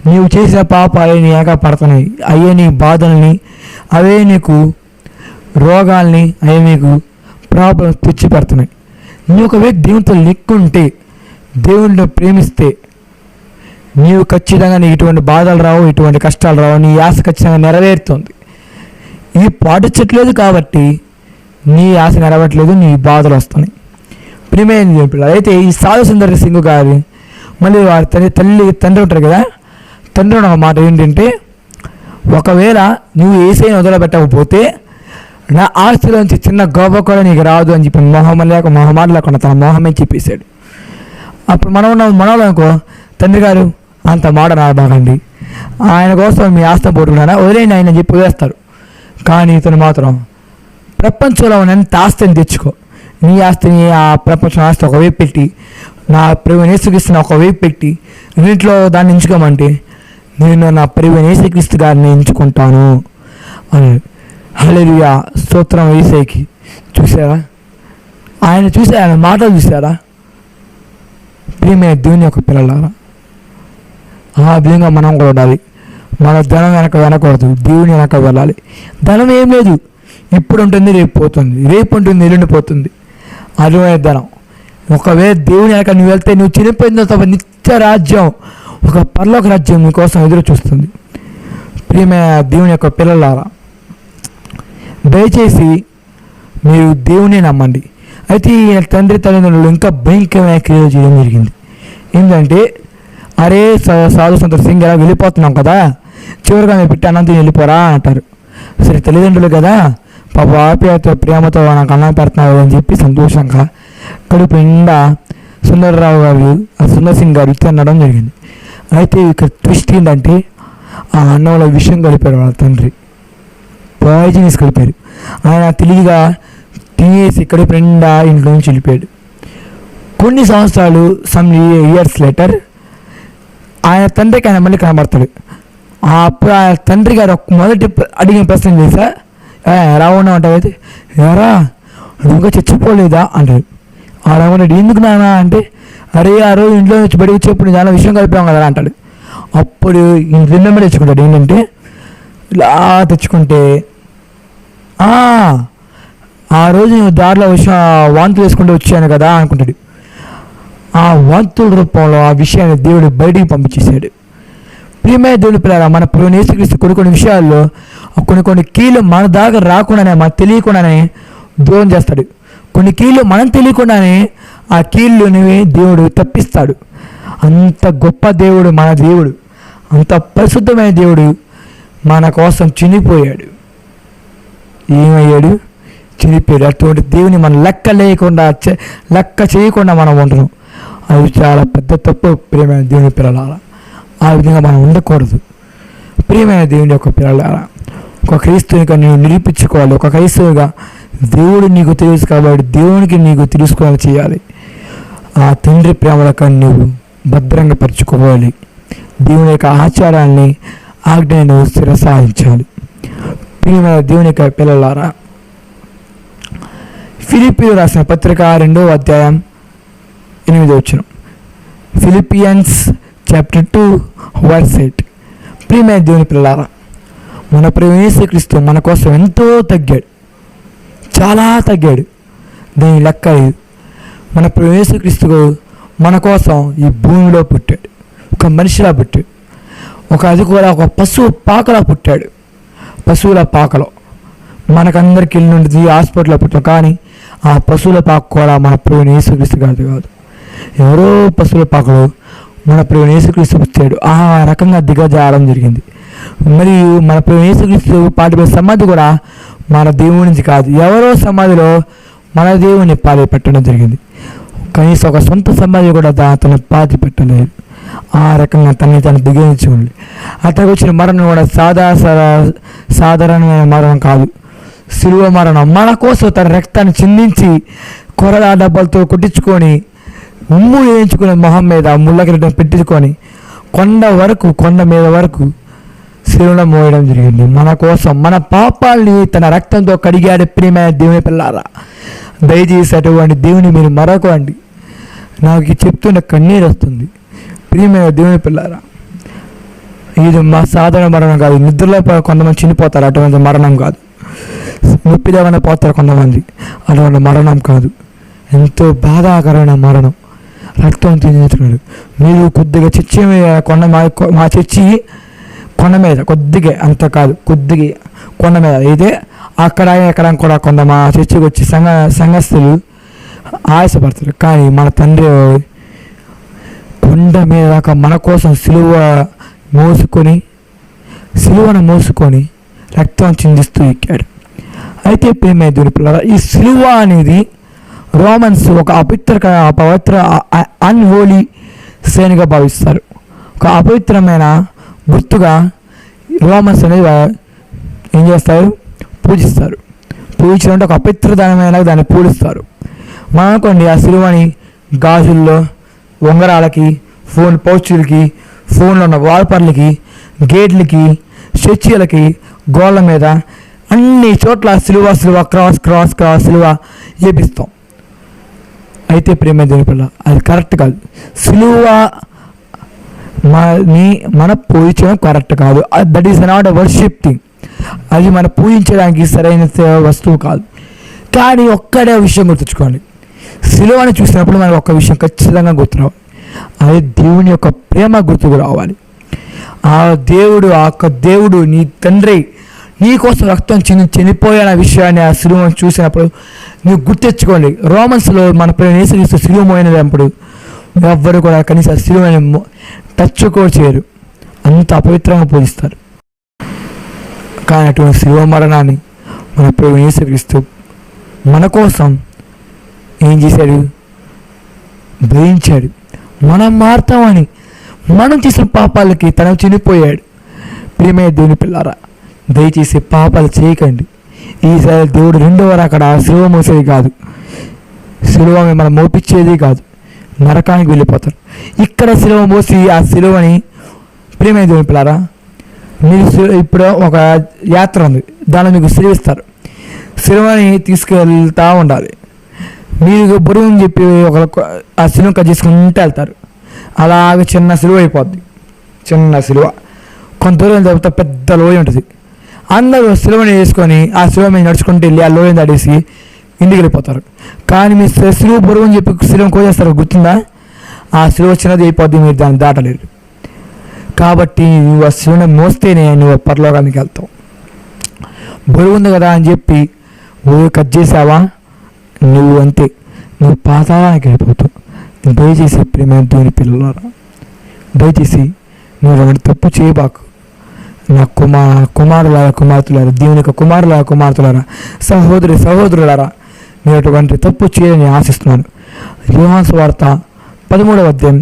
నీవు చేసిన పాపాలే నీ ఏకపడుతున్నాయి. అయ్యే నీ బాధల్ని, అవే నీకు రోగాల్ని, అవే నీకు ప్రాబ్లమ్స్ తెచ్చి పెడుతున్నాయి. నీ ఒకవేళ దేవునితో లింక్ ఉంటే, దేవుడిని ప్రేమిస్తే, నీవు ఖచ్చితంగా నీకు ఇటువంటి బాధలు రావు, ఇటువంటి కష్టాలు రావు, నీ ఆశ ఖచ్చితంగా నెరవేరుతుంది. ఇది పాటించట్లేదు కాబట్టి నీ ఆశ నెరవేరట్లేదు, నీ బాధలు వస్తున్నాయి. ప్రియమైన చెప్పాడు. అయితే ఈ సాధు సుందర్ సింగ్ గారి మళ్ళీ వారి తండ్రి ఉంటారు కదా, తండ్రి ఒక మాట ఏంటంటే, ఒకవేళ నువ్వు యేసయ్యను వదిలిపెట్టకపోతే నా ఆస్తిలోంచి చిన్న గొప్ప కూడా నీకు రాదు అని చెప్పి మొహమాట లేకుండా తన మొహమే చెప్పేశాడు. అప్పుడు మనలో అనుకో, తండ్రి గారు అంత మాట రాబాకండి, ఆయన కోసం మీ ఆస్తి పోట్టుకున్నారా, వదిలేండి ఆయన చెప్పి వదిలేస్తారు. కానీ ఇతను మాత్రం ప్రపంచంలో ఎంత ఆస్తిని తెచ్చుకో, నీ ఆస్తిని ఆ ప్రపంచం ఆస్తి ఒకవైపు పెట్టి, నా ప్రేమ యేసుక్రీస్తుని ఒకవైపు పెట్టి రెండింటిలో దాన్ని ఎంచుకోమంటే నేను నా ప్రేమ యేసుక్రీస్తు గారిని ఎంచుకుంటాను అని. హల్లెలూయా, స్తోత్రం యేసయ్యకి. చూసారా ఆయన మాటలు చూసారా? ప్రియమైన దేవుని యొక్క పిల్లలారా, ఆ విధంగా మనం కూడా ఉండాలి. మన ధనం వెనకూడదు, దేవుని వెనక వెళ్ళాలి. ధనం ఏం లేదు, ఇప్పుడు ఉంటుంది రేపు పోతుంది, రేపు ఉంటుంది ఎల్లుండి పోతుంది. అదే ధనం. ఒకవేళ దేవుని వెనక నువ్వు వెళ్తే నువ్వు చనిపోయిన తర్వాత నిత్య రాజ్యం, ఒక పరలోక రాజ్యం నీకోసం ఎదురు చూస్తుంది. ప్రియమైన దేవుని యొక్క పిల్లలారా, దయచేసి మీరు దేవుని నమ్మండి. అయితే ఈ తండ్రి తల్లిదండ్రులు ఇంకా భయంకరమైన క్రియలు చేయడం జరిగింది. ఏంటంటే, అరే సాధు సుందర్ సింగ్ ఎలా వెళ్ళిపోతున్నాం కదా, చివరిగా మీరు పెట్టి అన్నం తిని వెళ్ళిపోరా అంటారు. సరే, తల్లిదండ్రులు కదా, పాప ఆప్యాయతో ప్రేమతో నాకు అన్నం పెడుతున్నారు అని చెప్పి సంతోషంగా కడుపు నిండా సుందరరావు గారు సుందర్ సింగ్ గారు తినడం జరిగింది. అయితే ఇక్కడ ట్విస్ట్ ఏంటంటే, ఆ అన్నంలో విషయం కలిపారు వాళ్ళ తండ్రి, పాయిజనస్ కలిపారు. ఆయన తెలివిగా తినేసి కడుపు నిండా ఇంట్లో నుంచి వెళ్ళిపోయాడు. కొన్ని సంవత్సరాలు, సమ్ ఇయర్స్ లేటర్, ఆయన తండ్రికి ఆయన మళ్ళీ కనబడతాడు. అప్పుడు ఆ తండ్రి గారు మొదటి అడిగిన ప్రశ్న చేశా, ఎలా ఉన్నావు అంటే, ఎరా నువ్వుగా చచ్చిపోలేదా అంటాడు. ఆడమన్నాడు, ఎందుకు నానా అంటే, అరే ఆ రోజు ఇంట్లో నుంచి బయటకు వచ్చేప్పుడు చాలా విషయం కలిపాం కదా అంటాడు. అప్పుడు రెండు నెంబర్ తెచ్చుకుంటాడు. ఏంటంటే, ఇలా తెచ్చుకుంటే, ఆ రోజు నేను దారిలో వాంతులు వేసుకుంటూ వచ్చాను కదా అనుకుంటాడు. ఆ వాంతుల రూపంలో ఆ విషయాన్ని దేవుడు బయటికి పంపించేశాడు. ప్రియమైన దేవుని పిల్లరా, మన ప్రభువైన యేసుక్రీస్తు కొన్ని విషయాల్లో కొన్ని కీళ్ళు మన దాకా రాకుండానే, మనకు తెలియకుండానే దూరం చేస్తాడు. కొన్ని కీళ్ళు మనం తెలియకుండానే ఆ కీళ్ళుని దేవుడు తప్పిస్తాడు. అంత గొప్ప దేవుడు మన దేవుడు, అంత పరిశుద్ధమైన దేవుడు మన కోసం చనిపోయాడు. ఏమయ్యాడు? చనిపోయాడు. అటువంటి దేవుని మనం లెక్క చేయకుండా మనం ఉంటున్నాం. అది చాలా పెద్ద తప్పు. ప్రియమైన దేవుని పిల్లలారా, ఆ విధంగా మనం ఉండకూడదు. ప్రియమైన దేవుని యొక్క పిల్లలారా, ఒక క్రైస్తవునిగా నేను నిరూపించుకోవాలి. ఒక క్రైస్తవుగా దేవుడు నీకు తెలుసు కాబట్టి దేవునికి నీకు తెలుసుకోవాలి చేయాలి. ఆ తండ్రి ప్రేమలకు నువ్వు భద్రంగా పరుచుకోవాలి. దేవుని యొక్క ఆచారాన్ని ఆజ్ఞను స్థిరసాధించాలి. ప్రియమైన దేవుని యొక్క పిల్లలారా, ఫిలిప్పీయులకు రాసిన పత్రిక 2వ అధ్యాయం 8వ వచనం. Philippians chapter 2 verse 8. ప్రియమైన దేవుని పిల్లలారా, మన ప్రభువైన యేసుక్రీస్తు మన కోసం ఎంతో తగ్గాడు, చాలా తగ్గాడు, దాని లెక్క లేదు. మన ప్రభువైన యేసుక్రీస్తు మన కోసం ఈ భూమిలో పుట్టాడు, ఒక మనిషిలా పుట్టాడు. అది కూడా ఒక పశువు పాకలా పుట్టాడు. పశువుల పాకలో మనకందరికి ఇల్లు ఉంటుంది, హాస్పిటల్లో పుట్టాం. కానీ ఆ పశువుల పాక కూడా మన ప్రభువైన యేసుక్రీస్తు గారిది కాదు. ఎవరో పశువుల పాకలో మన ప్రభువైన యేసుక్రీస్తు పుట్టాడు. ఆ రకంగా దిగజారడం జరిగింది. మరియు మన ప్రభువైన యేసుక్రీస్తు పాటిపై సమాధి కూడా మన దేవుడి నుంచి కాదు, ఎవరో సమాధిలో మన దేవుని పాతి పెట్టడం జరిగింది. కనీసం ఒక సొంత సమాధి కూడా తను పాతి పెట్టలేదు. ఆ రకంగా తను దిగించుకోండి. అతనికి వచ్చిన మరణం కూడా సాధారణమైన మరణం కాదు, శిలువ మరణం. మన కోసం తన రక్తాన్ని చిందించి కొరడా డబ్బాలతో కొట్టించుకొని ఉమ్ము వేయించుకునే మొహం మీద ముళ్ళ కిరీటం పెట్టించుకొని కొండ మీద వరకు శిలువలో మోయడం జరిగింది. మన కోసం మన పాపాలని తన రక్తంతో కడిగాడు. ప్రియమైన దేవుని పిల్లారా, దయచేసి అటువంటి దేవుని మీరు మరొకండి. నాకు చెప్తున్న కన్నీరు వస్తుంది. ప్రియమైన దేవుని పిల్లారా, ఇది మా సాధారణ మరణం కాదు. నిద్రలో కొంతమంది చనిపోతారు, అటువంటి మరణం కాదు. నొప్పిదేమైనా పోతారు కొంతమంది, అటువంటి మరణం కాదు. ఎంతో బాధాకరమైన మరణం. రక్తం తినేస్తున్నాడు. మీరు కొద్దిగా చర్చి మా చర్చి కొండ మీద కొద్దిగా, అంత కాదు, కొద్దిగా కొండ మీద. అయితే అక్కడ కూడా కొంత మా చర్చికి వచ్చి సంఘస్థులు ఆయాసపడతారు. కానీ మన తండ్రి కొండ మీద దాకా మన కోసం సిలువను మోసుకొని రక్తం చిందిస్తూ ఎక్కాడు. అయితే ప్రేమ దేవుని పిల్లల, ఈ సిలువ అనేది రోమన్స్ ఒక పవిత్ర అన్హోలీ శ్రేణిగా భావిస్తారు. ఒక అపవిత్రమైన గుర్తుగా రోమన్స్ అనేది ఏం చేస్తారు? పూజిస్తారు. పూజించడం ఒక అపవిత్రమైన దాన్ని పూజిస్తారు. మనం అనుకోండి, ఆ సిలువని గాజుల్లో, ఉంగరాలకి, ఫోన్ పౌచులకి, ఫోన్లో ఉన్న వాల్పర్లకి, గేట్లకి, చర్చీలకి, గోళ్ళ మీద అన్ని చోట్ల సిలువ క్రాస్ సిలువ చేపిస్తాం. అయితే ప్రేమ దేవుని పిల్ల, అది కరెక్ట్ కాదు. సిలువ మన పూజించడం కరెక్ట్ కాదు. That is not a worship thing. అది మనం పూజించడానికి సరైన వస్తువు కాదు. కానీ ఒక్కడే విషయం గుర్తుంచుకోండి, సిలువని చూసినప్పుడు మనకు ఒక్క విషయం ఖచ్చితంగా గుర్తురావాలి. అది దేవుని యొక్క ప్రేమ గుర్తుకు రావాలి. ఆ దేవుడు నీ తండ్రి నీ కోసం రక్తం చనిపోయిన విషయాన్ని ఆ సిలువను చూసినప్పుడు నువ్వు గుర్తెచ్చుకోండి. రోమన్స్లో మన యేసుక్రీస్తు సిలువ మోయినప్పుడు ఎవ్వరు కూడా కనీసం సిలువని టచ్ కూడా చేయరు, అంత అపవిత్రంగా పూజిస్తారు. కానీ అటువంటి సిలువ మరణాన్ని మన ప్రభు యేసుక్రీస్తు మన కోసం ఏం చేశాడు? భరించాడు. మనం మారుతామని, మనం చేసిన పాపాలకి తను చనిపోయాడు. ప్రియమైన దేవుని పిల్లారా, దయచేసి పాపాలు చేయకండి. ఈసారి దేవుడు రెండవ అక్కడ సిలువ మోసేది కాదు, సిలువ మిమ్మల్ని మోపించేది కాదు, నరకానికి వెళ్ళిపోతారు. ఇక్కడ సిలువ మోసి ఆ సిలువని, ప్రియమైన దేవుని పిల్లారా, మీరు ఇప్పుడు ఒక యాత్ర ఉంది, దానిలో మీకు సిలువిస్తారు. సిలువని తీసుకెళ్తూ ఉండాలి. మీరు బరువుని చెప్పి ఆ సిలువ కట్ చేసుకుంటూ వెళ్తారు. అలాగే చిన్న సిలువ అయిపోద్ది. చిన్న సిలువ కొంత దూరం తర్వాత పెద్ద లోయ ఉంటుంది. అందరూ సిలువని వేసుకొని ఆ సిలువ మీద నడుచుకుంటూ వెళ్ళి ఆ లోయని దాడేసి ఇంటికి వెళ్ళిపోతారు. కానీ మీ సిలువ బరువు అని చెప్పి సిలువ కోసేస్తారు, గుర్తుందా? ఆ సిలువ చిన్నది అయిపోద్ది, మీరు దాన్ని దాటలేరు. కాబట్టి నువ్వు ఆ సిలువని మోస్తేనే నువ్వు పరలోకానికి వెళ్తావు. బరువు ఉంది కదా అని చెప్పి నువ్వు కట్ చేసావా, నువ్వు అంతే, నువ్వు పాతాళానికి వెళ్ళిపోతావు. దయచేసి ప్రియమైన దేవుని పిల్లలారా, దయచేసి నువ్వు ఒకటి తప్పు చేయబాకు. నా కుమారులారా, దేవుని యొక్క కుమారులారా, సహోదరులారా, మీరు అటువంటి తప్పు చేయాలని ఆశిస్తున్నాను. యోహాను సువార్త 13వ అధ్యాయం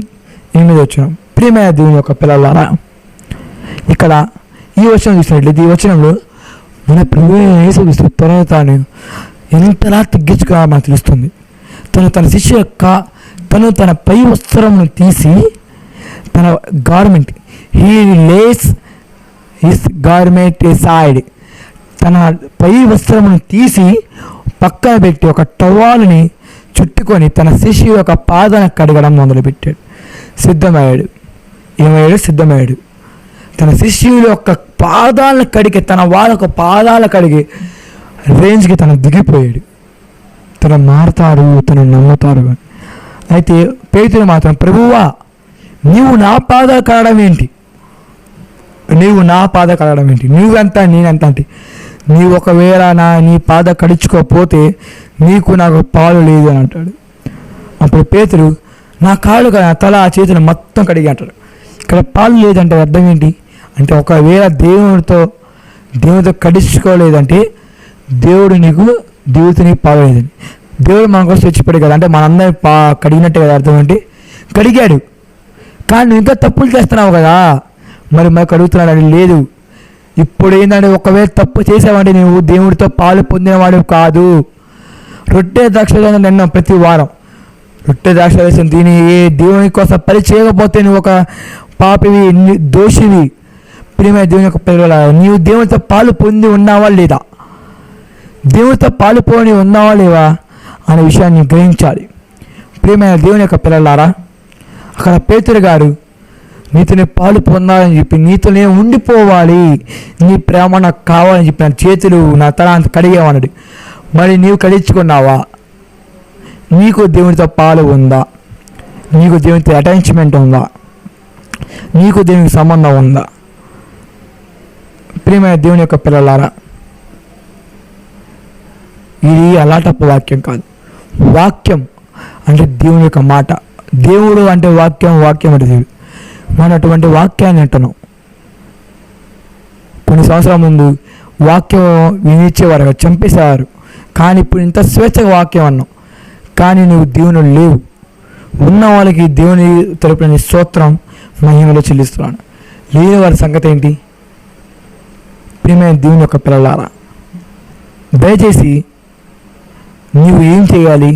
8వ వచనం. ప్రియమైన దేవుని యొక్క పిల్లలారా, ఇక్కడ ఈ వచనం చూసినట్లయితే ఈ వచనంలో మన ప్రభువైన యేసుక్రీస్తు తాను ఎంతలా తగ్గించుగా మనకు తెలుస్తుంది. తన శిష్యు యొక్క తన పై వస్త్రమును తీసి తన గార్మెంట్ హిస్ గార్మెంట్ సైడ్, తన పై వస్త్రమును తీసి పక్కన పెట్టి ఒక టవాలుని చుట్టుకొని తన శిష్యు యొక్క పాదాన్ని కడగడం మొదలుపెట్టాడు. సిద్ధమయ్యాడు. తన శిష్యుల యొక్క పాదాలను కడిగి, తన వాళ్ళ పాదాలు కడిగి రేంజ్కి తను దిగిపోయాడు. తను మారుతారు, తను నమ్ముతారు. అయితే పేతురు మాత్రం, ప్రభువా నీవు నా పాదాలు కడగడం ఏంటి? నువ్వెంత నేనెంత అంటే, నీవు ఒకవేళ నీ పాద కడుచుకోకపోతే నాకు పాలు లేదు అని అంటాడు. అప్పుడు పేతురు, నా కాళ్ళు తల చేతులు మొత్తం కడిగి అంటాడు. ఇక్కడ పాలు లేదంటే అర్థం ఏంటి అంటే, ఒకవేళ దేవుడితో కడుచుకోలేదంటే దేవుడు నీకు పాలు లేదని. దేవుడు మన కోసం తెచ్చిపోయాడు కదా, అంటే మనందరి కడిగినట్టే కదా అర్థం. అంటే కడిగాడు, కానీ నువ్వు ఇంకా తప్పులు చేస్తున్నావు కదా, మరి కడుగుతున్నాడు అని లేదు. ఇప్పుడు ఏంటంటే, ఒకవేళ తప్పు చేసావంటే నువ్వు దేవుడితో పాలు పొందినవాడు కాదు. రొట్టె ద్రాక్షరసం తిన్నాం ప్రతి వారం, రొట్టె ద్రాక్షరసం తిని దేవుని కోసం పని చేయకపోతే నువ్వు ఒక పాపివి, దోషివి. ప్రియమైన దేవుని యొక్క పిల్లల, నీవు దేవునితో పాలు పొంది ఉన్నావా లేదా, దేవునితో పాలు పొంది ఉన్నావా లేవా అనే విషయాన్ని గ్రహించాలి. ప్రియమైన దేవుని యొక్క పిల్లలారా, అక్కడ పేతురు గారు నీతోనే పాలు పొందాలని చెప్పి, నీతోనే ఉండిపోవాలి, నీ ప్రేమ నాకు కావాలని చెప్పి నా చేతులు నా తల అంత కడిగేవాడు. మరి నీవు కడిగించుకున్నావా? నీకు దేవునితో పాలు ఉందా? నీకు దేవునితో అటాచ్మెంట్ ఉందా? నీకు దేవునికి సంబంధం ఉందా? ప్రియమైన దేవుని యొక్క పిల్లలారా, ఇది అలాటప్ప వాక్యం కాదు. వాక్యం అంటే దేవుని యొక్క మాట. దేవుడు అంటే వాక్యం, వాక్యం అంటే దేవుడు. మనం అటువంటి వాక్యాన్ని అంటున్నాం. కొన్ని సంవత్సరాల ముందు వాక్యం వినిచ్చేవారు, చంపేసేవారు. కానీ ఇప్పుడు ఇంత స్వేచ్ఛగా వాక్యం అన్నాం. కానీ నువ్వు దేవుని లేవు. ఉన్న వాళ్ళకి దేవుని తరపున స్తోత్రం మహిమలో చెల్లిస్తున్నాను. లేని వారి సంగతి ఏంటి? ప్రియమైన దేవుని యొక్క పిల్లలారా, దయచేసి నీవు ఏం చేయాలి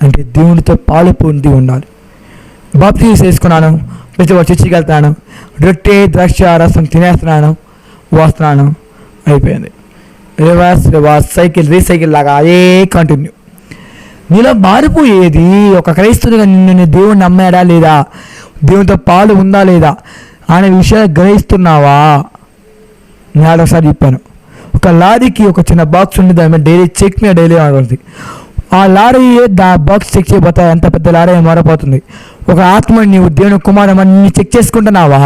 అంటే దేవునితో పాలు పొంది ఉండాలి. బాప్తిజం చేసుకున్నాను, ప్రతి ఒక్క చర్చికి వెళ్తున్నాను, రొట్టె ద్రాక్ష రసం తినేస్తున్నాను, వస్తున్నాను, అయిపోయింది. రివర్స్ సైకిల్ రీసైకిల్ లాగా అదే కంటిన్యూ. నీలో మారిపోయేది ఒక క్రైస్తవునిగా నిన్ను దేవుని నమ్మాడా లేదా, దేవునితో పాలు ఉందా లేదా అనే విషయాలు గ్రహిస్తున్నావా? నేను ఒకసారి చెప్పాను, ఒక లారీకి ఒక చిన్న బాక్స్ ఉంది, దాని మీద డైలీ చెక్ మీద డైలీ ఉంటుంది. ఆ లారీ బాక్స్ చెక్ చేయబోతా ఎంత పెద్ద లారీ మారిపోతుంది. ఒక ఆత్మని నీవు దేవుని కుమారమని చెక్ చేసుకుంటున్నావా?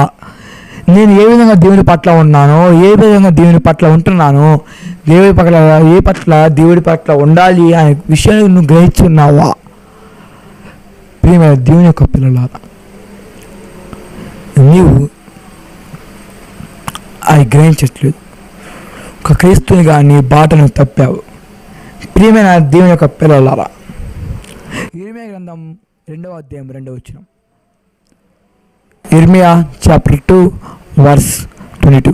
నేను ఏ విధంగా దేవుని పట్ల ఉన్నానో, ఏ విధంగా దేవుని పట్ల ఉంటున్నానో, దేవుడి పట్ల దేవుడి పట్ల ఉండాలి అనే విషయాన్ని నువ్వు గ్రహిస్తున్నావా? ప్రియమైన దేవుని యొక్క పిల్లలారా, నీవు అది గ్రహించట్లేదు. ఒక క్రీస్తునిగా నీ బాటను తప్పావు. ప్రియమైన దేవుని యొక్క పిల్లలారా, ఇర్మియా గ్రంథం 2వ అధ్యాయం 2వ వచనం. ఇర్మియా చాప్టర్ 2 వర్స్ 22.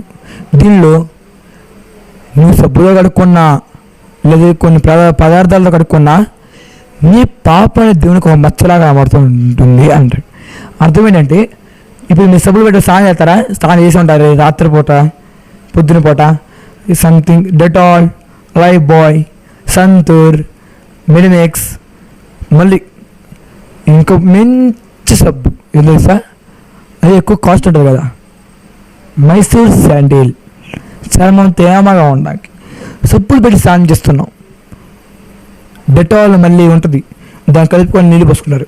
దీనిలో నువ్వు సబ్బులో కడుక్కున్నా లేదా కొన్ని పదార్థాలతో కడుక్కున్నా నీ పాపని దేవునికి ఒక మచ్చలాగా కనబడుతూ ఉంటుంది అంటాడు. అర్థం ఏంటంటే, ఇప్పుడు మీ సబ్బులు పెట్టి స్నానం చేస్తారా? స్నానం చేసి ఉంటారు రాత్రిపూట, పొద్దున పూట. Something Dettol, Lifebuoy, Santoor, మినిమెక్స్, మళ్ళీ ఇంకో మంచి సబ్బు ఏం తెలుసా, అది ఎక్కువ కాస్ట్ ఉంటుంది కదా, మైసూర్ శాండిల్. చర్మం తేమగా ఉండడానికి సబ్బులు పెట్టి స్నానం చేస్తున్నాం. డెటాల్ మళ్ళీ ఉంటుంది, దాన్ని కలుపుకొని నీళ్ళు పోసుకున్నారు.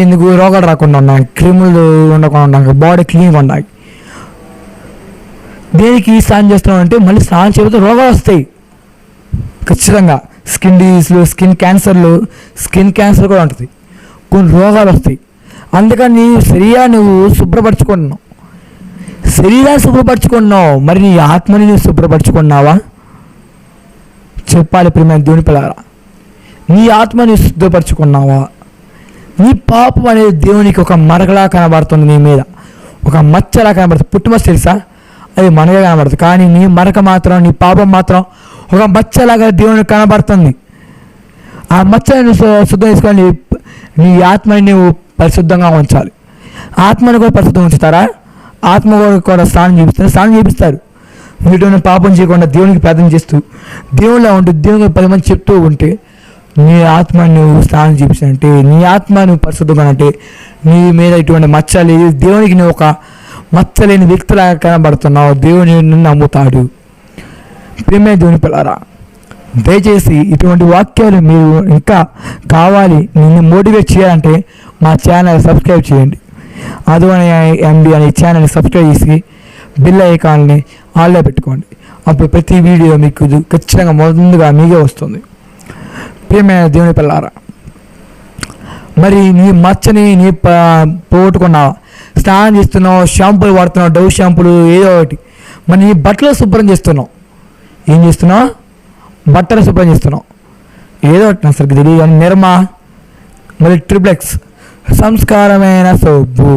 ఎందుకు? రోగాలు రాకుండా ఉన్నాయి, క్రిములు ఉండకుండా ఉన్నాయి, బాడీ క్లీన్గా ఉన్నాయి. దేనికి స్నానం చేస్తున్నాం అంటే, మళ్ళీ స్నానం చేయకపోతే రోగాలు వస్తాయి ఖచ్చితంగా. స్కిన్ డిజీజ్లు, స్కిన్ క్యాన్సర్ కూడా ఉంటుంది, కొన్ని రోగాలు వస్తాయి. అందుకని నువ్వు శుభ్రపరచుకున్నావు, శరీరాన్ని శుభ్రపరచుకున్నావు, మరి నీ ఆత్మని నువ్వు శుభ్రపరచుకున్నావా? చెప్పాలి ప్రియమైన దేవుని పిల్లలారా, నీ ఆత్మని శుద్ధపరచుకున్నావా? నీ పాపం అనేది దేవునికి ఒక మరకలా కనబడుతుంది, నీ మీద ఒక మచ్చలా కనబడుతుంది. పుట్టుమచ్చ తెలుసా? అది మనగా కనబడుతుంది. కానీ నీ మరక మాత్రం, నీ పాపం మాత్రం ఒక మచ్చలాగా దేవునికి కనబడుతుంది. ఆ మచ్చని శుద్ధం చేసుకొని నీ ఆత్మని నువ్వు పరిశుద్ధంగా ఉంచాలి. ఆత్మను కూడా పరిశుద్ధంగా ఉంచుతారా? ఆత్మ కూడా స్నానం చేపిస్తారు. వీటిని పాపం చేయకుండా దేవునికి ప్రార్థన చేస్తూ దేవుళ్ళ ఉంటూ దేవునికి 10 మంది చెప్తూ ఉంటే నీ ఆత్మని నువ్వు స్నానం చేపించాలంటే, నీ ఆత్మ నువ్వు పరిశుద్ధంగా అంటే నీ మీద ఇటువంటి మచ్చ లేదు, దేవునికి నువ్వు ఒక మచ్చలేని వ్యక్తిలాగా కనబడుతున్నావు, దేవుని నిన్ను నమ్ముతాడు. ప్రియమైన దేవుని పిల్లలారా, దయచేసి ఇటువంటి వాక్యాలు మీరు ఇంకా కావాలి, నిన్ను మోటివేట్ చేయాలంటే మా ఛానల్ సబ్స్క్రైబ్ చేయండి. అదువని ఎంబీ అనే ఛానల్ని సబ్స్క్రైబ్ చేసి బిల్ ఐకాన్ని ఆన్లో పెట్టుకోండి. అప్పుడు ప్రతి వీడియో మీకు ఖచ్చితంగా ముందుగా మీకే వస్తుంది. ప్రియమైన దేవుని పిల్లలారా, మరి నీ మచ్చని నీ పోగొట్టుకున్నావా? స్నానం చేస్తున్నావు, షాంపూలు వాడుతున్నావు, డవ్ షాంపూలు ఏదో ఒకటి. మరి నీ బట్టలు శుభ్రం చేస్తున్నావు. ఏం చేస్తున్నావు? బట్టలు శుభ్రం చేస్తున్నావు. ఏదో ఒకటి నాకు సరిగ్గా తెలియదు కానీ నిర్మా, మరి ట్రిప్లెక్స్ సంస్కారమైన సబ్బు,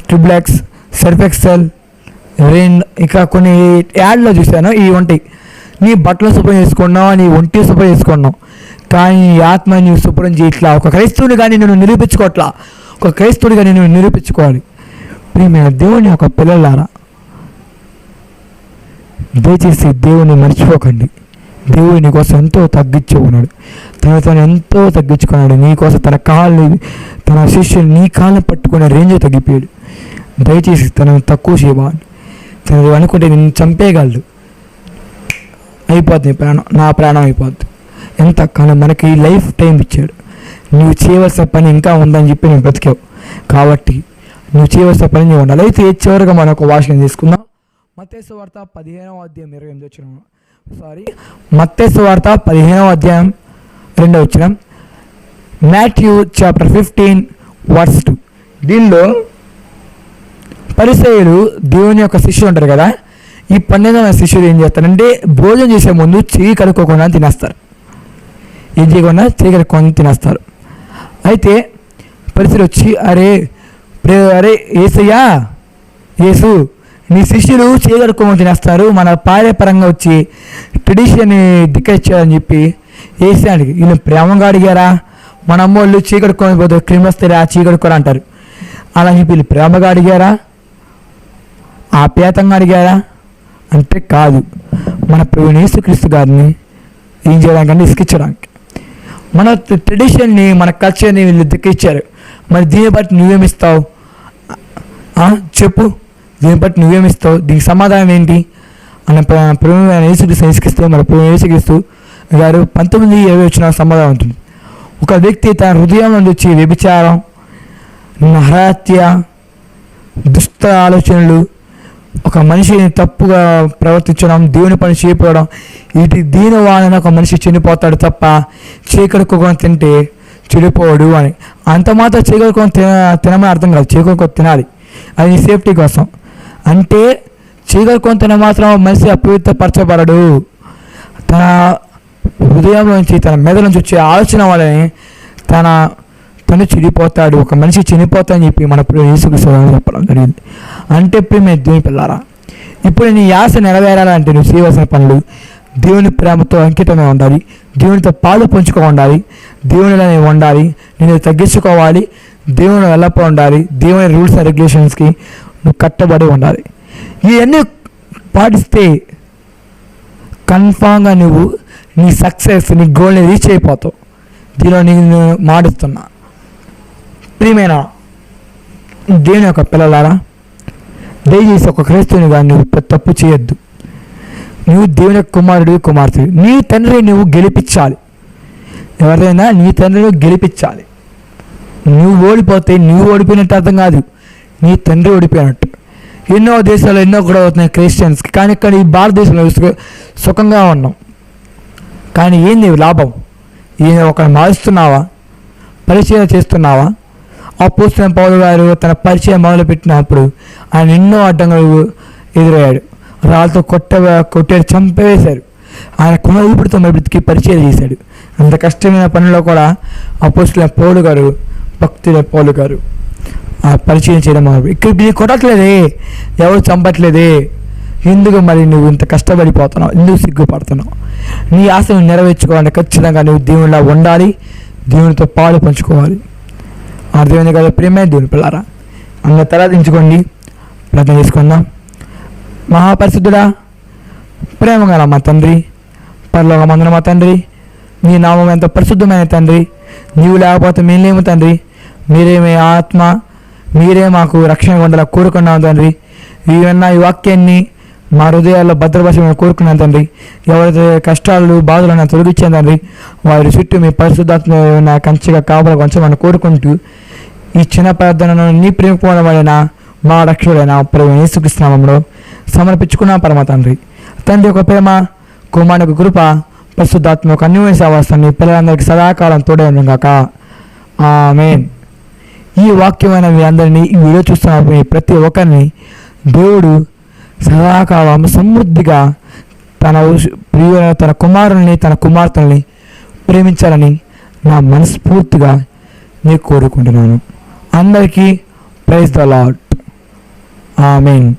ట్రిప్లెక్స్, సర్ఫ్ ఎక్సెల్, రెయిన్, ఇంకా కొన్ని యాడ్లో చూశాను ఇవి ఉంటాయి. నీ బట్టలు శుభ్రం చేసుకున్నావు, నీ ఒంటి శుభ్రం చేసుకున్నావు, కానీ నీ ఆత్మ నీవు శుభ్రం చేయట్లా. ఒక క్రైస్తవుని కానీ నేను నిరూపించుకోవట్లా. ఒక క్రైస్తవుడిగా నేను నిరూపించుకోవాలి. ప్రియమైన దేవుని ఒక పిల్లలారా, దయచేసి దేవుని మర్చిపోకండి. దేవుడు నీకోసం ఎంతో తగ్గించి ఉన్నాడు, తను ఎంతో తగ్గించుకున్నాడు నీకోసం. తన శిష్యులు నీ కాళ్ళని పట్టుకునే రేంజ్ తగ్గిపోయాడు. దయచేసి తనను తక్కువ చేయవాలి. తను అనుకుంటే నిన్ను చంపేయగలడు, అయిపోద్ది ప్రాణం, నా ప్రాణం అయిపోద్ది. ఎంత కానీ మనకి లైఫ్ టైం ఇచ్చాడు. నువ్వు చేయవలసిన పని ఇంకా ఉందని చెప్పి నేను బ్రతికావు కాబట్టి నువ్వు చేయవలసిన పని నువ్వు ఉండాలి. అయితే చివరిగా మనం ఒక వాక్యం తీసుకుందాం. మత్తయి సువార్త 15వ అధ్యాయం 28 వచనం. మత్తయి సువార్త 15వ అధ్యాయం 2వ వచనం, మాథ్యూ చాప్టర్ 15 వర్స్ 2. దీనిలో పరిసయ్యులు దేవుని యొక్క శిష్యులు ఉంటారు కదా, ఈ 12వ శిష్యులు ఏం చేస్తారంటే భోజనం చేసే ముందు చెయ్యి కడుక్కోకుండా తినేస్తారు. ఏం చేయకుండా చెయ్యి కడుక్కొని తినేస్తారు. అయితే పరిసయ్యులు వచ్చి అరే యేసయ్యా, యేసు నీ శిష్యులు చెయ్యి కడుక్కోమని తినేస్తారు, మన పార్యపరంగా వచ్చి ట్రెడిషన్ని దిక్కిచ్చారని చెప్పి వేసాడికి వీళ్ళు ప్రేమగా అడిగారా? మన అమ్మోళ్ళు చీకడుకొని పోతే క్రిమ్ వస్తారా చీకడుకోరా అంటారు. అలా చెప్పి వీళ్ళు ప్రేమగా అడిగారా, ఆప్యాయతంగా అడిగారా అంటే కాదు. మన ప్రభువైన యేసుక్రీస్తు గారిని ఏం చేయడానికంటే ఇసుకిచ్చడానికి, మన ట్రెడిషన్ని మన కల్చర్ని వీళ్ళు దిక్కిచ్చారు. మరి దీన్ని బట్టి నువ్వేమిస్తావు చెప్పు, దీన్ని బట్టి నువ్వేమిస్తావు, దీనికి సమాధానం ఏంటి అన్న ప్రభువైన యేసుక్రీస్తు ఇసుకిస్తే మన ప్రభువైన యేసుక్రీస్తు గారు 19:20 వచ్చిన సమాధానం ఉంటుంది. ఒక వ్యక్తి తన హృదయం నుండి వచ్చి వ్యభిచారం, హత్య, దుష్ట ఆలోచనలు, ఒక మనిషిని తప్పుగా ప్రవర్తించడం, దేవుని పని చేయకపోవడం, దీని వలన ఒక మనిషి చనిపోతాడు తప్ప చీకడుకొని తింటే చెడిపోవడు అని. అంత మాత్రం చీకడుకొని తినమని అర్థం కాదు, చీకడుకొని తినాలి, అది సేఫ్టీ కోసం. అంటే చీకడుకొని తిన మాత్రం మనిషి అపవిత్రపరచబడడు. తన హృదయంలో నుంచి తన మెదడు నుంచి వచ్చే ఆలోచన వల్లనే తను చెడిపోతాడు, ఒక మనిషి చనిపోతాడని చెప్పి మన యేసుక్రీస్తు చెప్పడం జరిగింది. అంటే ప్రియమైన దేవుని పిల్లారా, ఇప్పుడు నీ ఆశ నెరవేరాలంటే నువ్వు చేయవలసిన పనులు దేవుని ప్రేమతో అంకితమై ఉండాలి, దేవునితో పాలు పంచుకో ఉండాలి, దేవునిలో ఉండాలి, నేను తగ్గించుకోవాలి, దేవుని వెళ్ళపో ఉండాలి, దేవుని రూల్స్ అండ్ రెగ్యులేషన్స్కి నువ్వు కట్టబడి ఉండాలి. ఇవన్నీ పాటిస్తే కన్ఫామ్గా నువ్వు నీ సక్సెస్, నీ గోల్ని రీచ్ అయిపోతావు. దీనిలో నేను మాటిస్తున్నా. ప్రియమైన దేవుని యొక్క పిల్లలారా, దయచేసి ఒక క్రైస్తవునిగా నువ్వు తప్పు చేయొద్దు. నువ్వు దేవుని యొక్క కుమారుడు, కుమార్తె, నీ తండ్రిని నువ్వు గెలిపించాలి. ఎవరైనా నీ తండ్రిని గెలిపించాలి. నువ్వు ఓడిపోతే నువ్వు ఓడిపోయినట్టు అర్థం కాదు, నీ తండ్రి ఓడిపోయినట్టు. ఎన్నో దేశాల్లో ఎన్నో గొడవ అవుతున్నాయి క్రిస్టియన్స్కి, కానీ ఇక్కడ ఈ భారతదేశంలో సుఖంగా ఉన్నాం. కానీ ఏంది లాభం? ఒక మారుస్తున్నావా? పరిచయం చేస్తున్నావా? అపోస్తలుడైన పౌలు గారు తన పరిచయం మొదలుపెట్టినప్పుడు ఆయన ఎన్నో అడ్డంకులు ఎదురయ్యాడు. రాళ్ళతో కొట్టాడు, చంపేశారు. ఆయన కొన ఊపిరితో బ్రతికి పరిచయం చేశాడు. అంత కష్టమైన పనిలో కూడా అపోస్తలుడైన పౌలు గారు, భక్తుడైన పౌలు గారు ఆ పరిచయం చేయడం ఇక్కడ నీ కొట్టట్లేదే, ఎవరు చంపట్లేదే, ఎందుకు మరి నువ్వు ఇంత కష్టపడిపోతున్నావు, ఎందుకు సిగ్గుపడుతున్నావు? నీ ఆశను నెరవేర్చుకోవాలంటే ఖచ్చితంగా నువ్వు దేవునిలా ఉండాలి, దేవునితో పాలు పంచుకోవాలి. అర్థమైంది కదా ప్రియమైన దేవుని పిల్లారా? అందరూ తలదించుకోండి, ప్రార్థన చేసుకుందాం. మహాపరిశుద్ధుడా, ప్రేమగల మా తండ్రి, పరలోకమందున మా తండ్రి, నీ నామం ఎంత పరిశుద్ధమైన తండ్రి, నీవు లేకపోతే మేము లేము తండ్రి, మీరే మీ ఆత్మ, మీరే మాకు రక్షణ ఉండేలా కోరుకున్నాం తండ్రి. ఇవన్నీ ఈ వాక్యాన్ని మా హృదయాల్లో భద్రపరచమని కోరుకున్నాను తండ్రి. ఎవరైతే కష్టాలు బాధలు తొలగించాను తండ్రి, వారి చుట్టూ మీ పరిశుద్ధాత్మ నా కంచిగా కాపలా కొంచెం కోరుకుంటూ ఈ చిన్న ప్రార్థనను నీ ప్రేమపోవడం వలన మా రక్షకుడైన ప్రభువైన యేసుక్రీస్తు నామములో సమర్పించుకున్నా పరమ తండ్రి. తండ్రి యొక్క ప్రేమ, కుమారుని యొక్క కృప, పరిశుద్ధాత్మ యొక్క అన్యోన్య సహవాసాన్ని పిల్లలందరికీ సదాకాలం తోడే ఉండగాక. ఆమేన్. ఈ వాక్యమైన మీ అందరినీ, ఈ వీడియో చూస్తున్న ప్రతి ఒక్కరిని దేవుడు సదాకాలం సమృద్ధిగా తన కుమారుల్ని, తన కుమార్తెల్ని ప్రేమించాలని నా మనస్ఫూర్తిగా నేను కోరుకుంటున్నాను. అందరికీ ప్రైజ్ ద లార్డ్. ఆమేన్.